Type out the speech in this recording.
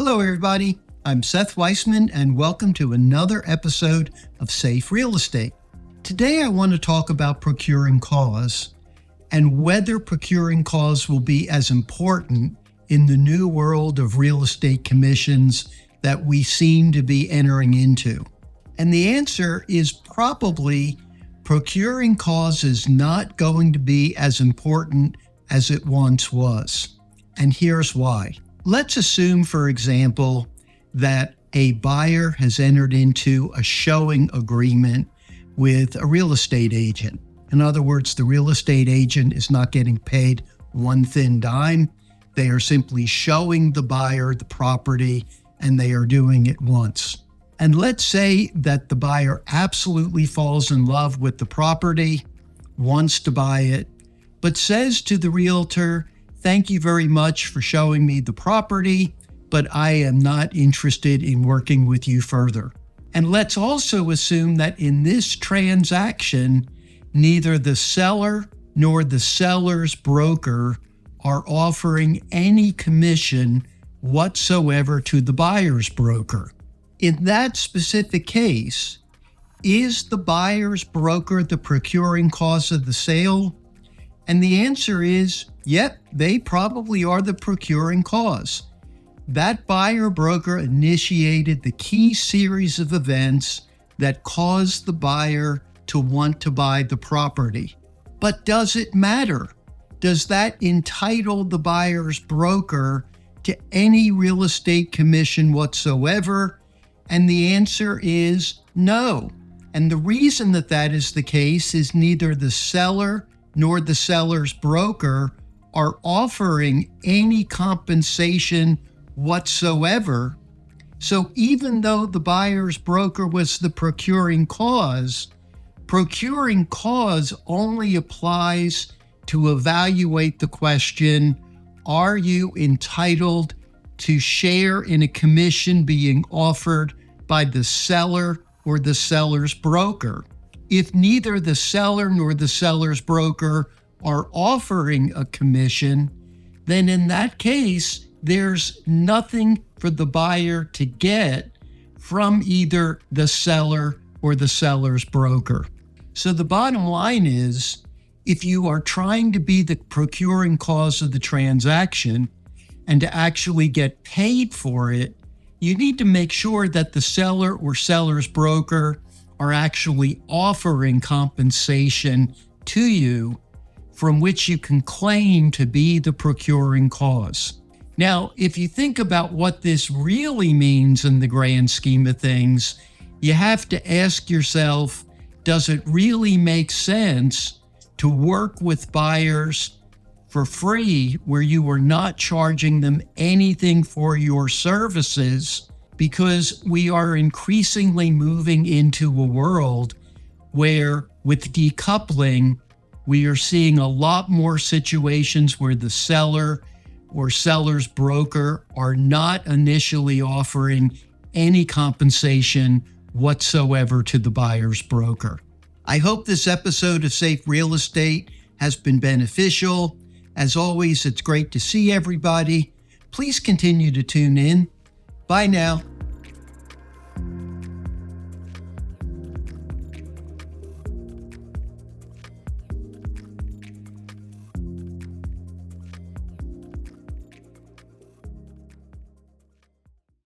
Hello, everybody. I'm Seth Weissman, and welcome to another episode of Safe Real Estate. Today, I want to talk about Procuring Clause and whether Procuring Clause will be as important in the new world of real estate commissions that we seem to be entering into. And the answer is probably Procuring Clause is not going to be as important as it once was. And here's why. Let's assume, for example, that a buyer has entered into a showing agreement with a real estate agent. In other words, the real estate agent is not getting paid one thin dime. They are simply showing the buyer the property, and they are doing it once. And let's say that the buyer absolutely falls in love with the property, wants to buy it, but says to the realtor, "Thank you very much for showing me the property, but I am not interested in working with you further." And let's also assume that in this transaction, neither the seller nor the seller's broker are offering any commission whatsoever to the buyer's broker. In that specific case, is the buyer's broker the procuring cause of the sale? And the answer is, yep, they probably are the procuring cause. That buyer broker initiated the key series of events that caused the buyer to want to buy the property. But does it matter? Does that entitle the buyer's broker to any real estate commission whatsoever? And the answer is no. And the reason that that is the case is neither the seller nor the seller's broker are offering any compensation whatsoever. So even though the buyer's broker was the procuring cause only applies to evaluate the question, are you entitled to share in a commission being offered by the seller or the seller's broker? If neither the seller nor the seller's broker are offering a commission, then in that case, there's nothing for the buyer to get from either the seller or the seller's broker. So the bottom line is, if you are trying to be the procuring cause of the transaction and to actually get paid for it, you need to make sure that the seller or seller's broker are actually offering compensation to you from which you can claim to be the procuring cause. Now, if you think about what this really means in the grand scheme of things, you have to ask yourself, does it really make sense to work with buyers for free where you are not charging them anything for your services? Because we are increasingly moving into a world where, with decoupling, we are seeing a lot more situations where the seller or seller's broker are not initially offering any compensation whatsoever to the buyer's broker. I hope this episode of Safe Real Estate has been beneficial. As always, it's great to see everybody. Please continue to tune in. Bye now.